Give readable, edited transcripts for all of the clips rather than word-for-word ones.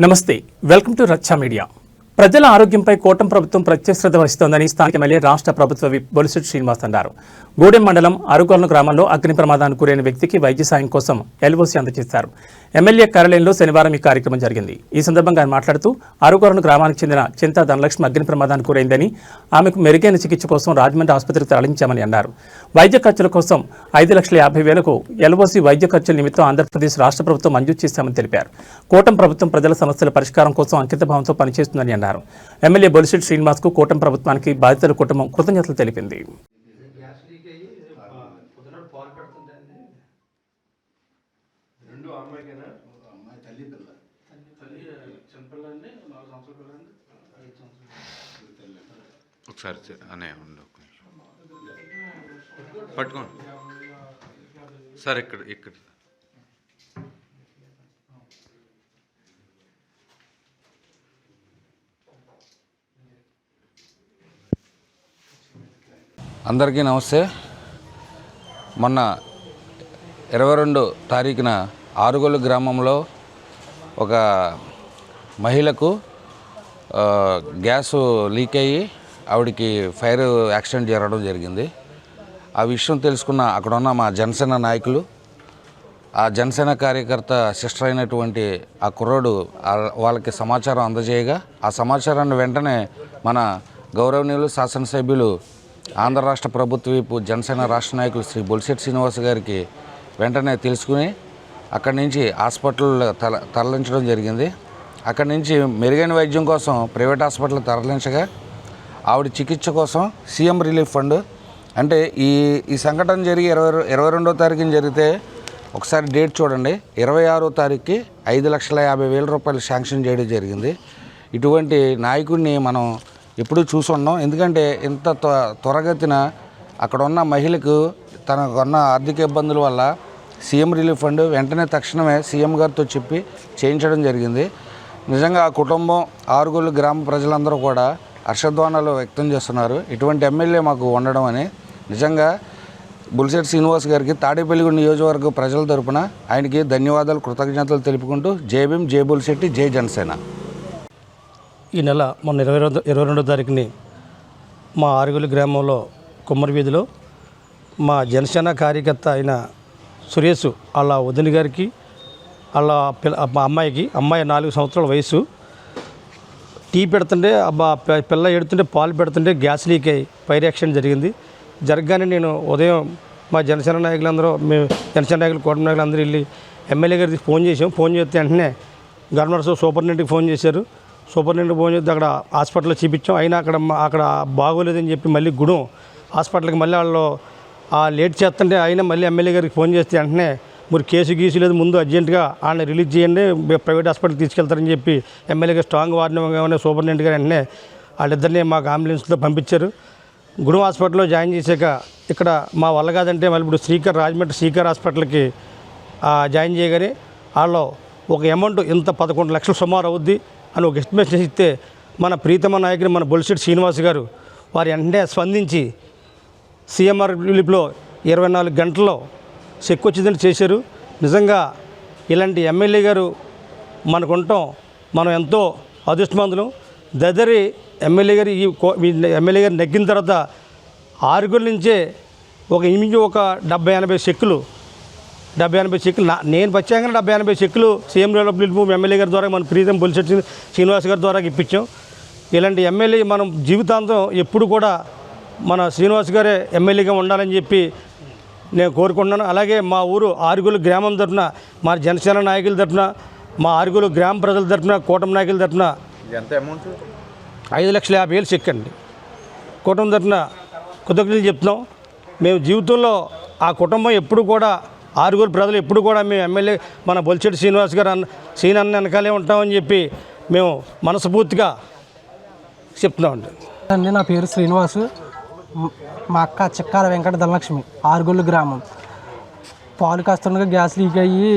నమస్తే, welcome to రచ్చా media. ప్రజల ఆరోగ్యంపై కూటమి ప్రభుత్వం ప్రత్యేక శ్రద్ధ వహిస్తోందని స్థానిక ఎమ్మెల్యే రాష్ట్ర ప్రభుత్వ విప్ బొలిశెట్టి శ్రీనివాస్ అన్నారు. గూడెం మండలం అరుగొలను గ్రామంలో అగ్ని ప్రమాదానికి గురైన వ్యక్తికి వైద్య సాయం కోసం ఎల్ఓసి అందజేశారు. ఎమ్మెల్యే కార్యాలయంలో శనివారం ఈ కార్యక్రమం జరిగింది. ఈ సందర్భంగా ఆయన మాట్లాడుతూ అరుగొలను గ్రామానికి చెందిన చింతా ధనలక్ష్మి అగ్ని ప్రమాదానికి గురైందని, ఆమెకు మెరుగైన చికిత్స కోసం రాజమండ్రి ఆసుపత్రికి తరలించామని అన్నారు. వైద్య ఖర్చుల కోసం 5,50,000కు ఎల్ఓసి వైద్య ఖర్చుల నిమిత్తం ఆంధ్రప్రదేశ్ రాష్ట్ర ప్రభుత్వం మంజూరు చేశామని తెలిపారు. కూటమి ప్రభుత్వం ప్రజల సమస్యల పరిష్కారం కోసం అంకితభావంతో పనిచేస్తుందని అన్నారు. ఎమ్మెల్యే బొలిశెట్టి శ్రీనివాస్ కు కూటమి ప్రభుత్వానికి బాధితుల కుటుంబం కృతజ్ఞతలు తెలిపింది. ఒకసారి అనే పట్టుకోండి సార్. ఇక్కడ అందరికీ నమస్తే. మొన్న 22 తారీఖున ఆరుగొల్లు గ్రామంలో ఒక మహిళకు గ్యాస్ లీక్ అయ్యి ఆవిడికి ఫైర్ యాక్సిడెంట్ జరగడం జరిగింది. ఆ విషయం తెలుసుకున్న అక్కడ ఉన్న మా జనసేన నాయకులు, ఆ జనసేన కార్యకర్త సిస్టర్ అయినటువంటి ఆ కుర్రోడు వాళ్ళకి సమాచారం అందజేయగా, ఆ సమాచారాన్ని వెంటనే మన గౌరవనీయులు శాసనసభ్యులు ఆంధ్ర రాష్ట్ర ప్రభుత్వ వైపు జనసేన రాష్ట్ర నాయకులు శ్రీ బొలిశెట్టి శ్రీనివాస్ గారికి వెంటనే తెలుసుకుని అక్కడి నుంచి హాస్పిటల్ తరలించడం జరిగింది. అక్కడి నుంచి మెరుగైన వైద్యం కోసం ప్రైవేట్ హాస్పిటల్ తరలించగా ఆవిడ చికిత్స కోసం సీఎం రిలీఫ్ ఫండ్, అంటే ఈ సంఘటన జరిగి 22వ తారీఖున జరిగితే ఒకసారి డేట్ చూడండి, 26వ తారీఖుకి 5,50,000 రూపాయలు శాంక్షన్ చేయడం జరిగింది. ఇటువంటి నాయకుడిని మనం ఎప్పుడూ చూసున్నాం. ఎందుకంటే ఇంత త్వరగతిన అక్కడ ఉన్న మహిళకు తనకున్న ఆర్థిక ఇబ్బందుల వల్ల సీఎం రిలీఫ్ ఫండ్ వెంటనే తక్షణమే సీఎం గారితో చెప్పి చేయించడం జరిగింది. నిజంగా ఆ కుటుంబం, ఆరుగొల్లు గ్రామ ప్రజలందరూ కూడా హర్షధ్వానాలు వ్యక్తం చేస్తున్నారు. ఇటువంటి ఎమ్మెల్యే మాకు ఉండడం అని నిజంగా బొలిశెట్టి శ్రీనివాస్ గారికి తాడేపల్లిగూడెం నియోజకవర్గ ప్రజల తరపున ఆయనకి ధన్యవాదాలు, కృతజ్ఞతలు తెలుపుకుంటూ జై భీమ్, జై బొలిశెట్టి, జై జనసేన. ఈ నెల మొన్న 22వ తారీఖుని మా ఆరుగొల్లు గ్రామంలో కుమ్మరి వీధిలో మా జనసేన కార్యకర్త అయిన సురేష్ వాళ్ళ వదిన గారికి, వాళ్ళ మా అమ్మాయి 4 సంవత్సరాల వయసు, టీ పెడుతుంటే పిల్ల ఎడుతుంటే పాలు పెడుతుంటే గ్యాస్ లీక్ అయ్యి ఫైర్ యాక్సిడెంట్ జరిగింది. జరగగానే నేను ఉదయం మా జనసేన నాయకులందరూ, మేము జనసేన నాయకులు, కూటమి నాయకులు అందరూ వెళ్ళి ఎమ్మెల్యే గారికి ఫోన్ చేసాం. ఫోన్ చేస్తే వెంటనే గవర్నర్ సూపరింటెండెంట్కి ఫోన్ చేశారు. సూపరింటెండెంట్ ఫోన్ చేస్తే అక్కడ హాస్పిటల్లో చూపించాం. అయినా అక్కడ బాగోలేదని చెప్పి మళ్ళీ గుడం హాస్పిటల్కి మళ్ళీ వాళ్ళు లేట్ చేస్తుంటే అయినా మళ్ళీ ఎమ్మెల్యే గారికి ఫోన్ చేస్తే వెంటనే మీరు కేసు గీసు లేదు, ముందు అర్జెంటుగా ఆయన రిలీజ్ చేయండి, ప్రైవేట్ హాస్పిటల్కి తీసుకెళ్తారని చెప్పి ఎమ్మెల్యే గారు స్ట్రాంగ్ వార్నింగ్ సూపరింటెండెంట్ గారు వెంటనే వాళ్ళిద్దరిని మాకు అంబులెన్స్తో పంపించారు. గుడం హాస్పిటల్లో జాయిన్ చేశాక ఇక్కడ మా వల్ల కాదంటే మళ్ళీ ఇప్పుడు రాజమండ్రి శ్రీకర్ హాస్పిటల్కి జాయిన్ చేయగానే వాళ్ళు ఒక అమౌంట్ ఇంత 11 లక్షలు సుమారు అవుద్ది అని ఒక ఎస్టిమేషన్ ఇస్తే మన ప్రీతమ నాయకుడు మన బొలిశెట్టి శ్రీనివాస్ గారు వారి వెంటనే స్పందించి సీఎంఆర్ రిలీఫ్లో 24 గంటల్లో చెక్ వచ్చిందని చేశారు. నిజంగా ఇలాంటి ఎమ్మెల్యే గారు మనకుంటాం, మనం ఎంతో అదృష్టవంతులు. దదరి ఎమ్మెల్యే గారు ఎమ్మెల్యే గారు నెగ్గిన తర్వాత ఆరుగొల్లు నుంచే ఒక 70-80 చెక్కులు నేను ప్రత్యేకంగా 70-80 చెక్కులు సీఎం రిలీఫ్ ఎమ్మెల్యే గారి ద్వారా మన ప్రీతం బొలిశెట్టి శ్రీనివాస్ గారి ద్వారా ఇప్పించాం. ఇలాంటి ఎమ్మెల్యే మనం జీవితాంతం ఎప్పుడు కూడా మన శ్రీనివాస్ గారే ఎమ్మెల్యేగా ఉండాలని చెప్పి నేను కోరుకుంటున్నాను. అలాగే మా ఊరు ఆరుగొల్లు గ్రామం తరఫున, మా జనసేన నాయకుల తరఫున, మా ఆరుగొల్లు గ్రామ ప్రజల తరఫున, కూటమి నాయకుల తరఫున ఎంత అమౌంట్ 5,50,000 చెక్ అండి. కూటమి తరఫున కృతజ్ఞతలు చెప్తున్నాం. మేము జీవితంలో ఆ కుటుంబం ఎప్పుడు కూడా, ఆరుగొల్లు ప్రజలు ఎప్పుడు కూడా మేము ఎమ్మెల్యే మన బొలిశెట్టి శ్రీనివాస్ గారు సీన్ అన్న వెనకాలే ఉంటామని చెప్పి మేము మనస్ఫూర్తిగా చెప్తున్నామండి. నా పేరు శ్రీనివాసు. మా అక్క చిక్కాల వెంకట ధనలక్ష్మి, ఆరుగొల్లు గ్రామం. పాలు కాస్తుండగా గ్యాస్ లీక్ అయ్యి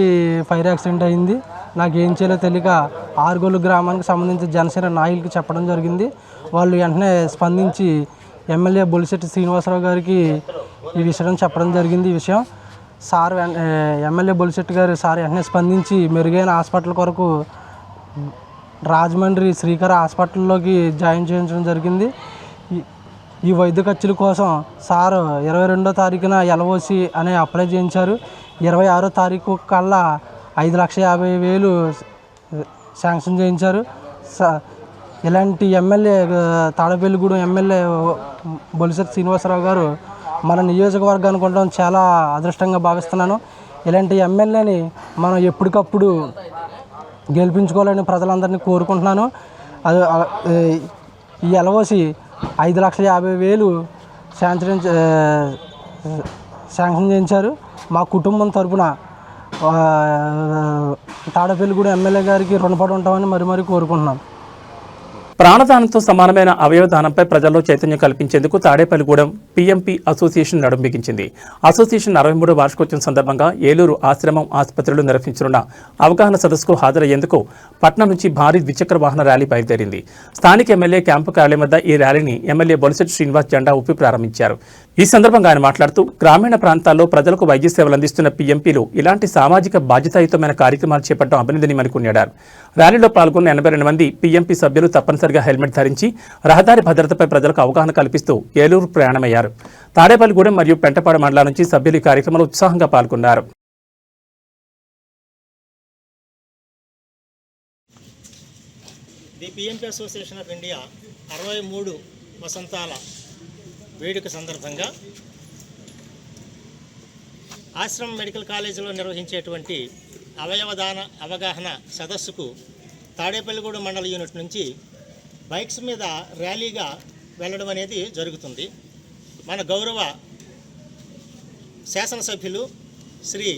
ఫైర్ యాక్సిడెంట్ అయింది. నాకేం చేయాలో తెలియక ఆరుగొల్లు గ్రామానికి సంబంధించి జనసేన నాయకులకి చెప్పడం జరిగింది. వాళ్ళు వెంటనే స్పందించి ఎమ్మెల్యే బొలిశెట్టి శ్రీనివాసరావు గారికి ఈ విషయం చెప్పడం జరిగింది. ఈ విషయం సార్ ఎమ్మెల్యే బొలిశెట్టి గారు సార్ వెంటనే స్పందించి మెరుగైన హాస్పిటల్ కొరకు రాజమండ్రి శ్రీకర హాస్పిటల్లోకి జాయిన్ చేయించడం జరిగింది. ఈ వైద్య ఖర్చుల కోసం సార్ 22వ తారీఖున ఎల్ఓసి అనే అప్లై చేయించారు. 26వ తారీఖు కల్లా 5,50,000 శాంక్షన్ చేయించారు. ఇలాంటి ఎమ్మెల్యే తాడేపల్లిగూడెం ఎమ్మెల్యే బొలిశెట్టి శ్రీనివాసరావు గారు మన నియోజకవర్గానికి ఉండడం చాలా అదృష్టంగా భావిస్తున్నాను. ఇలాంటి ఎమ్మెల్యేని మనం ఎప్పటికప్పుడు గెలిపించుకోవాలని ప్రజలందరినీ కోరుకుంటున్నాను. అది ఈ ఎల్ఓసి 5,50,000 శాంక్షన్ చేయించారు. మా కుటుంబం తరపున తాడేపల్లిగూడెం ఎమ్మెల్యే గారికి రుణపడి ఉంటామని మరీ కోరుకుంటున్నాను. ప్రాణదానంతో సమానమైన అవయవదానంపై ప్రజల్లో చైతన్యం కల్పించేందుకు తాడేపల్లిగూడెం పీఎంపీ అసోసియేషన్ నడుం బిగించింది. అసోసియేషన్ 63వ వార్షికోత్సవం సందర్భంగా ఏలూరు ఆశ్రమం ఆసుపత్రిలో నిర్వహించనున్న అవగాహన సదస్సుకు హాజరయ్యేందుకు పట్నం నుంచి భారీ ద్విచక్ర వాహన ర్యాలీ బయలుదేరింది. స్థానిక ఎమ్మెల్యే క్యాంపు కార్యాలయం వద్ద ఈ ర్యాలీని ఎమ్మెల్యే బొలిశెట్టి శ్రీనివాస్ జెండా ఊపి ప్రారంభించారు. ఈ సందర్భంగా ఆయన మాట్లాడుతూ గ్రామీణ ప్రాంతాల్లో ప్రజలకు వైద్య సేవలు అందిస్తున్న పీఎంపీలు ఇలాంటి సామాజిక బాధ్యతాయుతమైన కార్యక్రమాలు చేపట్టడం అభినందనీయమని కొనియాడారు. ర్యాలీలో పాల్గొన్న 82 మంది పీఎంపీ సభ్యులు తప్పనిసరిగా హెల్మెట్ ధరించి రహదారి భద్రతపై ప్రజలకు అవగాహన కల్పిస్తూ ఏలూరు ప్రయాణమయ్యారు. తాడేపల్లిగూడెం మరియు పెంటపాడు మండలాల నుంచి సభ్యులు ఈ కార్యక్రమంలో ఉత్సాహంగా పాల్గొన్నారు. The PMP association of India 63 వసంతాల వేడుక సందర్భంగా ఆశ్రమం మెడికల్ కాలేజీలో నిర్వహించేటువంటి అవయవదాన అవగాహన సదస్సుకు తాడేపల్లిగూడెం మండల యూనిట్ నుంచి బైక్స్ మీద ర్యాలీగా వెళ్ళడం అనేది జరుగుతుంది. మన గౌరవ శాసనసభ్యులు శ్రీ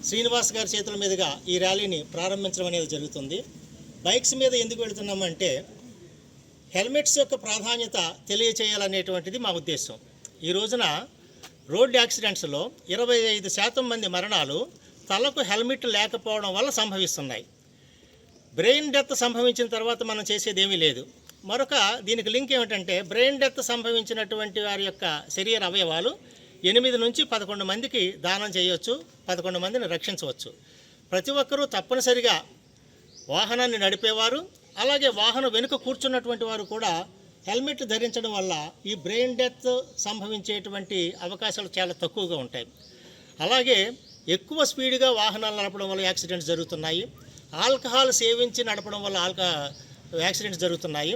శ్రీనివాస్ గారి చేతుల మీదుగా ఈ ర్యాలీని ప్రారంభించడం అనేది జరుగుతుంది. బైక్స్ మీద ఎందుకు వెళుతున్నామంటే హెల్మెట్స్ యొక్క ప్రాధాన్యత తెలియచేయాలనేటువంటిది మా ఉద్దేశం. ఈ రోజున రోడ్ యాక్సిడెంట్స్లో 25% మంది మరణాలు తలకు హెల్మెట్ లేకపోవడం వల్ల సంభవిస్తున్నాయి. బ్రెయిన్ డెత్ సంభవించిన తర్వాత మనం చేసేది ఏమీ లేదు. మరొక దీనికి లింక్ ఏమిటంటే బ్రెయిన్ డెత్ సంభవించినటువంటి వారి యొక్క శరీర అవయవాలు 8 నుంచి 11 మందికి దానం చేయవచ్చు, 11 మందిని రక్షించవచ్చు. ప్రతి ఒక్కరూ తప్పనిసరిగా వాహనాన్ని నడిపేవారు, అలాగే వాహనం వెనుక కూర్చున్నటువంటి వారు కూడా హెల్మెట్లు ధరించడం వల్ల ఈ బ్రెయిన్ డెత్ సంభవించేటువంటి అవకాశాలు చాలా తక్కువగా ఉంటాయి. అలాగే ఎక్కువ స్పీడ్గా వాహనాలు నడపడం వల్ల యాక్సిడెంట్స్ జరుగుతున్నాయి. ఆల్కహాల్ సేవించి నడపడం వల్ల యాక్సిడెంట్స్ జరుగుతున్నాయి.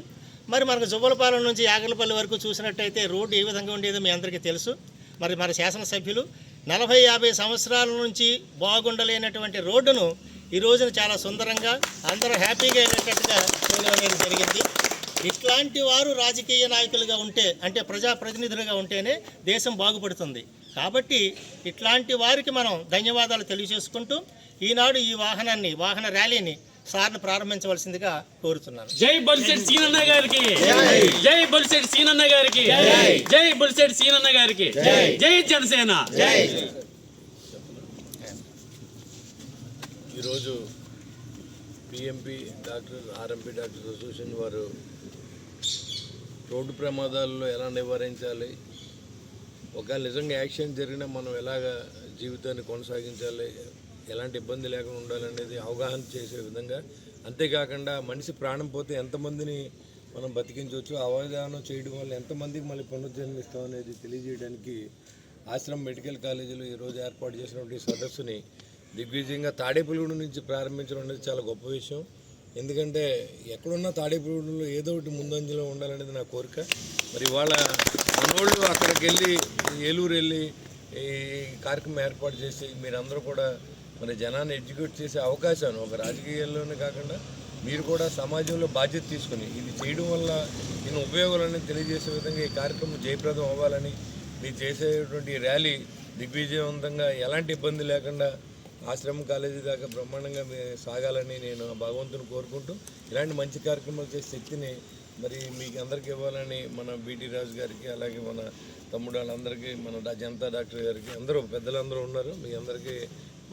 మరి మనకు జువ్వలపాలెం నుంచి యాగలపల్లి వరకు చూసినట్టయితే రోడ్డు ఏ విధంగా ఉండేదో మీ అందరికీ తెలుసు. మరి మన శాసనసభ్యులు 40-50 సంవత్సరాల నుంచి బాగుండలేనటువంటి రోడ్డును ఈ రోజున చాలా సుందరంగా అందరూ హ్యాపీగా వెళ్ళేటట్టుగా చేయడం అనేది జరిగింది. ఇట్లాంటి వారు రాజకీయ నాయకులుగా ఉంటే, అంటే ప్రజాప్రతినిధులుగా ఉంటేనే దేశం బాగుపడుతుంది. కాబట్టి ఇట్లాంటి వారికి మనం ధన్యవాదాలు తెలియజేసుకుంటూ ఈనాడు ఈ వాహన ర్యాలీని సార్ను ప్రారంభించవలసిందిగా కోరుతున్నాను. జై బొలిశెట్టి సీనన్న గారికి, జై బొలిశెట్టి సీనన్న గారికి, జై బొలిశెట్టి సీనన్న గారికి, జై జనసేన. ఈరోజు పిఎంపి ఆర్ఎంపీ డాక్టర్స్ అసోసియేషన్ వారు రోడ్డు ప్రమాదాల్లో ఎలా నివారించాలి, ఒకవేళ నిజంగా యాక్సిడెంట్ జరిగినా మనం ఎలాగ జీవితాన్ని కొనసాగించాలి, ఎలాంటి ఇబ్బంది లేకుండా ఉండాలనేది అవగాహన చేసే విధంగా, అంతేకాకుండా మనిషి ప్రాణం పోతే ఎంతమందిని మనం బతికించవచ్చు, అవగాహన చేయడం వల్ల ఎంతమందికి మళ్ళీ పునరుద్ధరణిస్తాం అనేది తెలియజేయడానికి ఆశ్రమం మెడికల్ కాలేజీలో ఈరోజు ఏర్పాటు చేసినటువంటి సదస్సుని దిగ్విజయంగా తాడేపల్లిగూడెం నుంచి ప్రారంభించడం అనేది చాలా గొప్ప విషయం. ఎందుకంటే ఎక్కడున్నా తాడేపల్లిగూడెంలో ఏదో ఒకటి ముందంజలో ఉండాలనేది నా కోరిక. మరి ఇవాళ మనోళ్ళు అక్కడికి వెళ్ళి ఏలూరు వెళ్ళి ఈ కార్యక్రమం ఏర్పాటు చేసి మీరందరూ కూడా మరి జనాన్ని ఎడ్యుకేట్ చేసే అవకాశాన్ని ఒక రాజకీయాల్లోనే కాకుండా మీరు కూడా సమాజంలో బాధ్యత తీసుకుని ఇది చేయడం వల్ల నేను ఉపయోగాలని తెలియజేసే విధంగా ఈ కార్యక్రమం జయప్రదం అవ్వాలని, మీరు చేసేటువంటి ర్యాలీ దిగ్విజయవంతంగా ఎలాంటి ఇబ్బంది లేకుండా ఆశ్రమం కాలేజీ దాకా బ్రహ్మాండంగా సాగాలని నేను భగవంతుని కోరుకుంటూ ఇలాంటి మంచి కార్యక్రమాలు చేసే శక్తిని మరి మీకు అందరికీ ఇవ్వాలని మన బీటీ రాజు గారికి, అలాగే మన తమ్ముడు వాళ్ళందరికీ, మన జనతా డాక్టర్ గారికి, అందరూ పెద్దలందరూ ఉన్నారు, మీ అందరికీ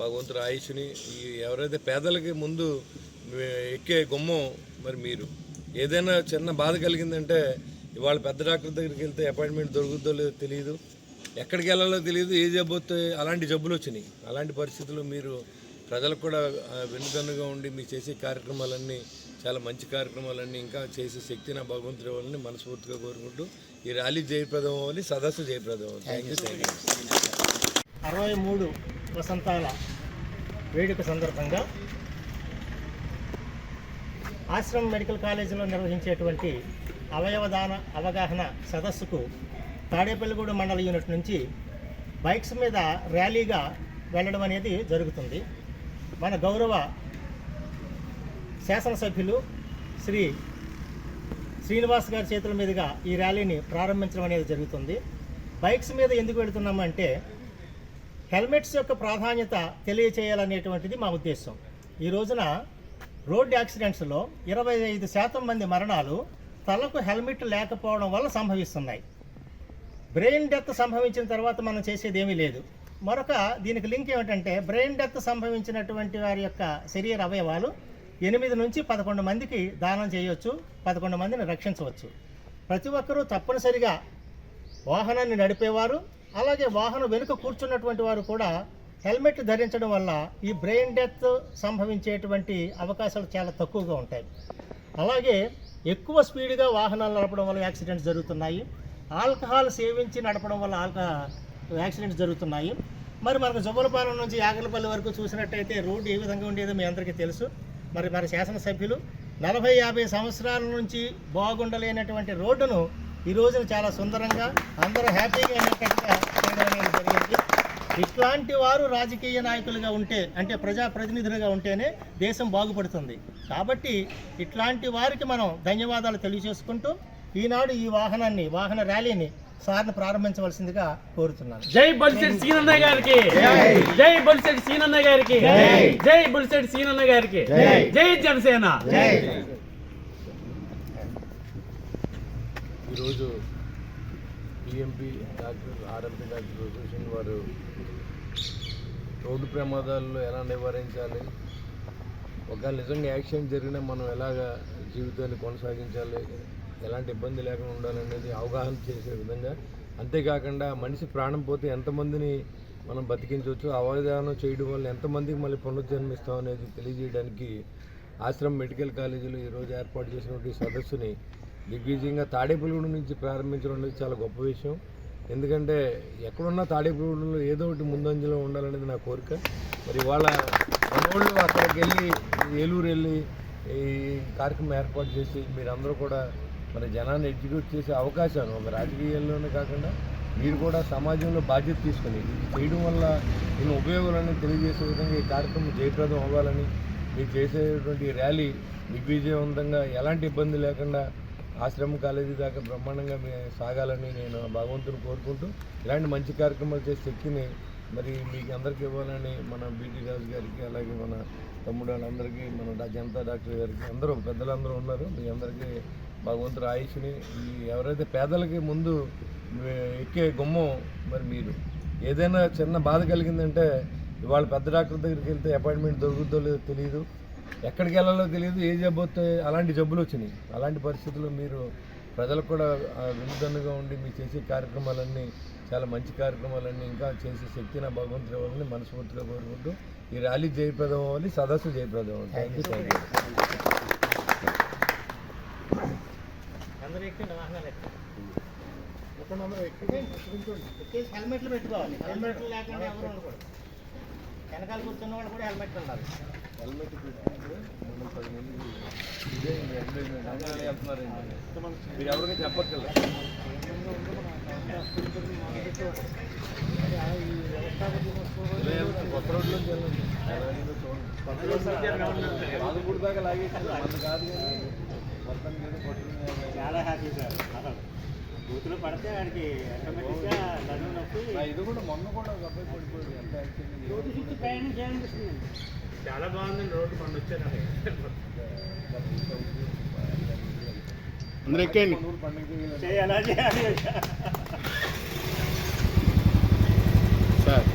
భగవంతుడు ఆయుష్ని, ఎవరైతే పేదలకి ముందు ఎక్కే గుమ్మం మరి మీరు ఏదైనా చిన్న బాధ కలిగిందంటే ఇవాళ పెద్ద డాక్టర్ దగ్గరికి వెళ్తే అపాయింట్మెంట్ దొరుకుతుందో లేదో తెలియదు, ఎక్కడికి వెళ్ళాలో తెలియదు, ఏ జబ్బు వస్తే అలాంటి జబ్బులు వచ్చినాయి. అలాంటి పరిస్థితుల్లో మీరు ప్రజలకు కూడా వెన్నుదన్నుగా ఉండి మీరు చేసే కార్యక్రమాలన్నీ చాలా మంచి కార్యక్రమాలన్నీ ఇంకా చేసే శక్తి నా భగవంతుడి వాళ్ళని మనస్ఫూర్తిగా కోరుకుంటూ ఈ ర్యాలీ జయప్రదం అవ్వాలి, సదస్సు జయప్రదం అవ్వాలి. Thank you. 63 వసంతాల వేడుక సందర్భంగా ఆశ్రమం మెడికల్ కాలేజీలో నిర్వహించేటువంటి అవయవదాన అవగాహన సదస్సుకు తాడేపల్లిగూడెం మండల యూనిట్ నుంచి బైక్స్ మీద ర్యాలీగా వెళ్ళడం అనేది జరుగుతుంది. మన గౌరవ శాసనసభ్యులు శ్రీ శ్రీనివాస్ గారి చేతుల మీదుగా ఈ ర్యాలీని ప్రారంభించడం అనేది జరుగుతుంది. బైక్స్ మీద ఎందుకు వెళుతున్నామంటే హెల్మెట్స్ యొక్క ప్రాధాన్యత తెలియచేయాలనేటువంటిది మా ఉద్దేశం. ఈ రోజున రోడ్ యాక్సిడెంట్స్లో 25% మంది మరణాలు తలకు హెల్మెట్ లేకపోవడం వల్ల సంభవిస్తున్నాయి. బ్రెయిన్ డెత్ సంభవించిన తర్వాత మనం చేసేది ఏమీ లేదు. మరొక దీనికి లింక్ ఏమిటంటే బ్రెయిన్ డెత్ సంభవించినటువంటి వారి యొక్క శరీర అవయవాలు 8 నుంచి 11 మందికి దానం చేయవచ్చు, 11 మందిని రక్షించవచ్చు. ప్రతి ఒక్కరూ తప్పనిసరిగా వాహనాన్ని నడిపేవారు, అలాగే వాహనం వెనుక కూర్చున్నటువంటి వారు కూడా హెల్మెట్ ధరించడం వల్ల ఈ బ్రెయిన్ డెత్ సంభవించేటువంటి అవకాశాలు చాలా తక్కువగా ఉంటాయి. అలాగే ఎక్కువ స్పీడ్గా వాహనాలు నడపడం వల్ల యాక్సిడెంట్స్ జరుగుతున్నాయి. ఆల్కహాల్ సేవించి నడపడం వల్ల యాక్సిడెంట్స్ జరుగుతున్నాయి. మరి మనకు జువ్వలపాలెం నుంచి యాగలపల్లి వరకు చూసినట్టయితే రోడ్డు ఏ విధంగా ఉండేదో మీ అందరికీ తెలుసు. మరి మన శాసనసభ్యులు 40-50 సంవత్సరాల నుంచి బాగుండలేనటువంటి రోడ్డును ఈ రోజున చాలా సుందరంగా అందరూ హ్యాపీగా అయినట్టుగా చేయడం అనేది జరిగింది. ఇట్లాంటి వారు రాజకీయ నాయకులుగా ఉంటే, అంటే ప్రజాప్రతినిధులుగా ఉంటేనే దేశం బాగుపడుతుంది. కాబట్టి ఇట్లాంటి వారికి మనం ధన్యవాదాలు తెలియజేసుకుంటూ ఈనాడు ఈ వాహన ర్యాలీని సార్ని ప్రారంభించవలసిందిగా కోరుతున్నాను. జై బొలిశెట్టి సీనన్న గారికి, జై బొలిశెట్టి సీనన్న గారికి, జై బొలిశెట్టి సీనన్న గారికి, జై జనసేన. ఈరోజు PMP doctor RMP doctor association వారు రోడ్డు ప్రమాదాలను ఎలా నివారించాలి, ఒకవేళ నిజంగా యాక్సిడెంట్ జరిగినా మనం ఎలాగా జీవితాన్ని కొనసాగించాలి, ఎలాంటి ఇబ్బంది లేకుండా ఉండాలనేది అవగాహన చేసే విధంగా, అంతేకాకుండా మనిషి ప్రాణం పోతే ఎంతమందిని మనం బతికించవచ్చు, అవగాహన చేయడం వల్ల ఎంతమందికి మళ్ళీ పునరుజ్జన్మిస్తాం అనేది తెలియజేయడానికి ఆశ్రమం మెడికల్ కాలేజీలో ఈరోజు ఏర్పాటు చేసినటువంటి సదస్సుని దిగ్విజయంగా తాడేపల్లిగూడెం నుంచి ప్రారంభించడం అనేది చాలా గొప్ప విషయం. ఎందుకంటే ఎక్కడున్నా తాడేపల్లిగూడెంలో ఏదో ఒకటి ముందంజలో ఉండాలనేది నా కోరిక. మరి ఇవాళ మనోళ్ళు అక్కడికి వెళ్ళి ఏలూరు వెళ్ళి ఈ కార్యక్రమం ఏర్పాటు చేసి మీరందరూ కూడా మరి జనాన్ని ఎగ్జిక్యూట్ చేసే అవకాశాలు ఒక రాజకీయాల్లోనే కాకుండా మీరు కూడా సమాజంలో బాధ్యత తీసుకొని ఇది చేయడం వల్ల దీని ఉపయోగాలని తెలియజేసే విధంగా ఈ కార్యక్రమం జయప్రదం అవ్వాలని, మీరు చేసేటువంటి ర్యాలీ దిగ్విజయవంతంగా ఎలాంటి ఇబ్బంది లేకుండా ఆశ్రమం కాలేజీ దాకా బ్రహ్మాండంగా సాగాలని నేను భగవంతుని కోరుకుంటూ ఇలాంటి మంచి కార్యక్రమాలు చేసే శక్తిని మరి మీకు అందరికీ ఇవ్వాలని మన బీటీ రాజు గారికి, అలాగే మన తమ్ముడు వాళ్ళందరికీ, మన జనతా డాక్టర్ గారికి, అందరూ పెద్దలందరూ ఉన్నారు, మీ అందరికీ భగవంతుడు ఆయుష్ని, ఈ ఎవరైతే పేదలకి ముందు ఎక్కే గుమ్మం మరి మీరు ఏదైనా చిన్న బాధ కలిగిందంటే ఇవాళ పెద్ద డాక్టర్ దగ్గరికి వెళ్తే అపాయింట్మెంట్ దొరుకుతుందో లేదో తెలియదు, ఎక్కడికి వెళ్ళాలో తెలియదు, ఏ జబ్బు వస్తే అలాంటి జబ్బులు వచ్చినాయి. అలాంటి పరిస్థితుల్లో మీరు ప్రజలకు కూడా వెన్నుదన్నుగా ఉండి మీరు చేసే కార్యక్రమాలన్నీ చాలా మంచి కార్యక్రమాలన్నీ ఇంకా చేసే శక్తి నా భగవంతుడి వాళ్ళని మనస్ఫూర్తిగా కోరుకుంటూ ఈ ర్యాలీ జయప్రదం అవ్వాలి, సదస్సు జయప్రదం అవ్వాలి. Thank you. హెల్మెట్లు పెట్టుకోవాలి. హెల్మెట్లు లేకుండా ఎవరు ఉండకూడదు. వెనకాల కూర్చున్న వాళ్ళు కూడా హెల్మెట్ ఉండాలి. హెల్మెట్ పెట్టుకుంటే మనం 10 మంది ఇదే వెళ్తున్నారండి, మీరు ఎవరికి చెప్పక్కర్లేదు. కొత్త రోడ్లోకి వెళ్ళండి, బాదుపూడి దాకా లాగేసి అంత కాదు కానీ మొత్తం చాలా హ్యాపీ సార్. బూతులు పడితే వాడికి ఆటోమేటిక్గా నడుము నొప్పి. ఇది కూడా మొన్న కూడా ఒక అబ్బాయి పడిపోయింది, ఎంత యాక్సిడెంట్. చాలా బాగుందండి రోడ్డు పండు వచ్చాను. అందరూ ఎక్కండి. చేయాలా చేయాలి సార్.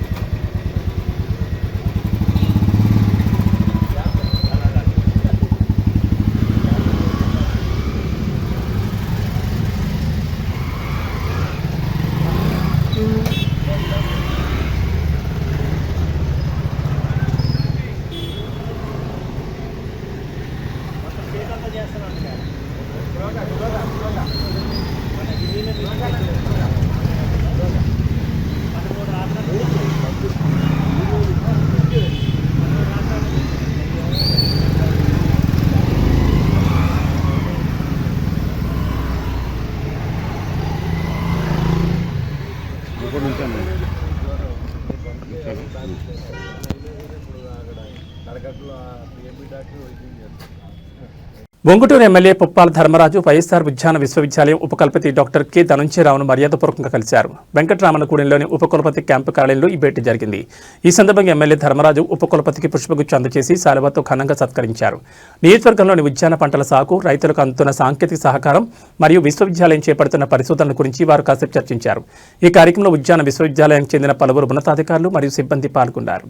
ఒంగుటూరు ఎమ్మెల్యే పుప్పాల ధర్మరాజు వైఎస్ఆర్ విజ్ఞాన విశ్వవిద్యాలయం ఉపకులపతి డాక్టర్ కె ధనుంజయరావును మర్యాదపూర్వకంగా కలిశారు. వెంకటరామనగూడెంలోని ఉపకులపతి క్యాంపు కార్యాలయంలో ఈ భేటీ జరిగింది. ఈ సందర్భంగా ఎమ్మెల్యే ధర్మరాజు ఉపకులపతికి పుష్పగుచ్చం అందజేసి శాలువాతో ఘనంగా సత్కరించారు. నియోజకవర్గంలోని ఉద్యాన పంటల సాగు, రైతులకు అందుతున్న సాంకేతిక సహకారం మరియు విశ్వవిద్యాలయం చేపడుతున్న పరిశోధనల గురించి వారు కాసేపు చర్చించారు. ఈ కార్యక్రమంలో ఉద్యాన విశ్వవిద్యాలయానికి చెందిన పలువురు ఉన్నతాధికారులు మరియు సిబ్బంది పాల్గొన్నారు.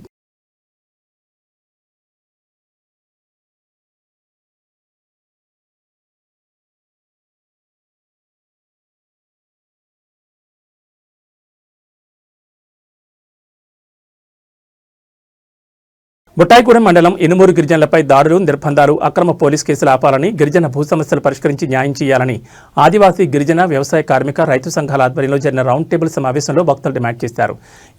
బుట్టాయిగూడెం మండలం ఇనుమూరు గిరిజనులపై దాడులు, నిర్బంధాలు, అక్రమ పోలీస్ కేసులు ఆపాలని, గిరిజన భూ సమస్యలు పరిష్కరించి న్యాయం చేయాలని ఆదివాసీ, గిరిజన, వ్యవసాయ, కార్మిక, రైతు సంఘాల ఆధ్వర్యంలో జరిగిన రౌండ్ టేబుల్ సమావేశంలో వక్తలు డిమాండ్ చేశారు.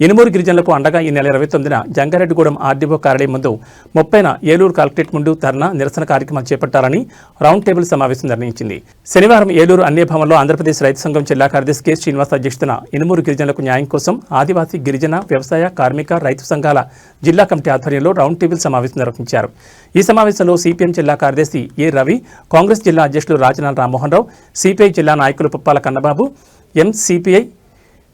ఇనుమూరు గిరిజనులకు అండగా ఈ నెల 29న జంగారెడ్డిగూడెం ఆర్డీఓ కార్యాలయం ముందు, 30న ఏలూరు కలెక్టరేట్ ముందు ధర్నా, నిరసన కార్యక్రమాలు చేపట్టాలని రౌండ్ టేబుల్ సమావేశం నిర్ణయించింది. శనివారం ఏలూరు అన్య భవన్లో ఆంధ్రప్రదేశ్ రైతు సంఘం జిల్లా కార్యదర్శి కె శ్రీనివాస్ అధ్యక్షతన ఇనుమూరు గిరిజనులకు న్యాయం కోసం ఆదివాసీ, గిరిజన, వ్యవసాయ, కార్మిక, రైతు సంఘాల జిల్లా కమిటీ ఆధ్వర్యంలో రౌండ్ టేబుల్ సమావేశం నిర్వహించారు. ఈ సమావేశంలో సిపిఎం జిల్లా కార్యదర్శి ఏ రవి, కాంగ్రెస్ జిల్లా అధ్యక్షులు రాజనాల రామ్మోహన్ రావు, సిపిఐ జిల్లా నాయకులు పుప్పాల కన్నబాబు, ఎంసిపిఐ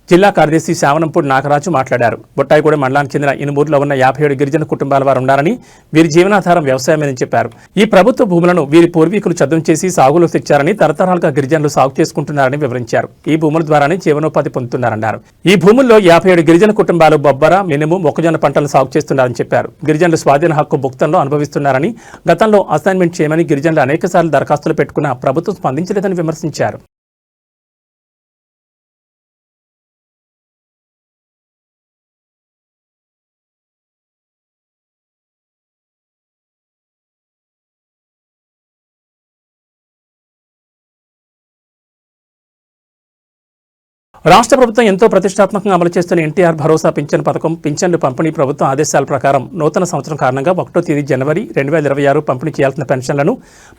జిల్లా కార్యదర్శి శావనంపూడి నాగరాజు మాట్లాడారు. బుట్టాయిగూడెం మండలానికి చెందిన ఇనుమూరులో ఉన్న 57 గిరిజన కుటుంబాల వారు ఉన్నారని, వీరి జీవనాధారం వ్యవసాయమేనని చెప్పారు. ఈ ప్రభుత్వ భూములను వీరి పూర్వీకులు చదును చేసి సాగులో తెచ్చారని, తరతరాలుగా గిరిజనులు సాగు చేసుకుంటున్నారని వివరించారు. ఈ భూముల ద్వారానే జీవనోపాధి పొందుతున్నారన్నారు. ఈ భూముల్లో 57 గిరిజన కుటుంబాలు బొబ్బర, మినుము, మొక్కజొన్న పంటలు సాగు చేస్తున్నారని చెప్పారు. గిరిజనులు స్వాధీన హక్కు భుక్తంలో అనుభవిస్తున్నారని, గతంలో అసైన్మెంట్ చేయమని గిరిజనులు అనేకసార్లు దరఖాస్తులు పెట్టుకున్నా ప్రభుత్వం స్పందించలేదని విమర్శించారు. రాష్ట్ర ప్రభుత్వం ఎంతో ప్రతిష్టాత్మకంగా అమలు చేస్తున్న ఎన్టీఆర్ భరోసా పింఛన్ పథకం, పింఛన్లు పంపిణీ ప్రభుత్వ ఆదేశాల ప్రకారం నూతన సంవత్సరం కారణంగా 1వ తేదీ జనవరి 2026 పంపిణీ చేయాల్సిన పెన్షన్లను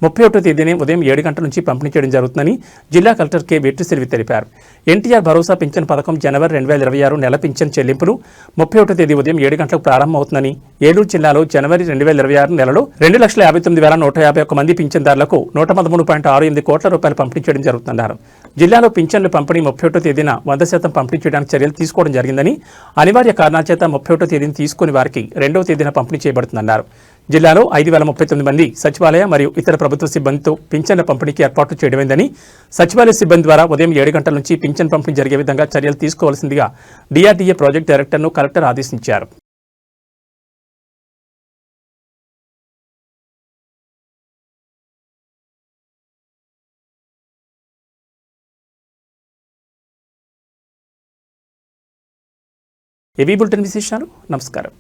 31వ తేదీనే ఉదయం 7 గంటల నుంచి పంపిణీ చేయడం జరుగుతుందని జిల్లా కలెక్టర్ కె వెట్రిసెల్వి తెలిపారు. ఎన్టీఆర్ భరోసా పింఛన్ పథకం జనవరి 2026 నెల పింఛన్ చెల్లింపులు 31వ తేదీ ఉదయం 7 గంటలకు ప్రారంభమవుతుందని, ఏలూరు జిల్లాలో జనవరి 2026 నెలలో 2,59,151 మంది పింఛన్దారులకు 113.68 కోట్ల రూపాయలు పంపిణీ చేయడం జరుగుతుందన్నారు. జిల్లాలో పింఛన్లు పంపిణీ 31వ తేదీన 100% పంపిణీ చేయడానికి చర్యలు తీసుకోవడం జరిగిందని, అనివార్య కారణాల చేత 31వ తేదీని తీసుకుని వారికి 2వ తేదీన పంపిణీ చేయబడుతుందన్నారు. జిల్లాలో 5,039 మంది సచివాలయ మరియు ఇతర ప్రభుత్వ సిబ్బందితో పింఛన్ల పంపిణీకి ఏర్పాట్లు చేయడమైందని, సచివాలయ సిబ్బంది ద్వారా ఉదయం 7 గంటల నుంచి పింఛన్ పంపిణీ జరిగే విధంగా చర్యలు తీసుకోవాల్సిందిగా డిఆర్డీఏ ప్రాజెక్టు డైరెక్టర్ను కలెక్టర్ ఆదేశించారు. ఏవీ బులెటిన్ విశేషాలు. నమస్కారం.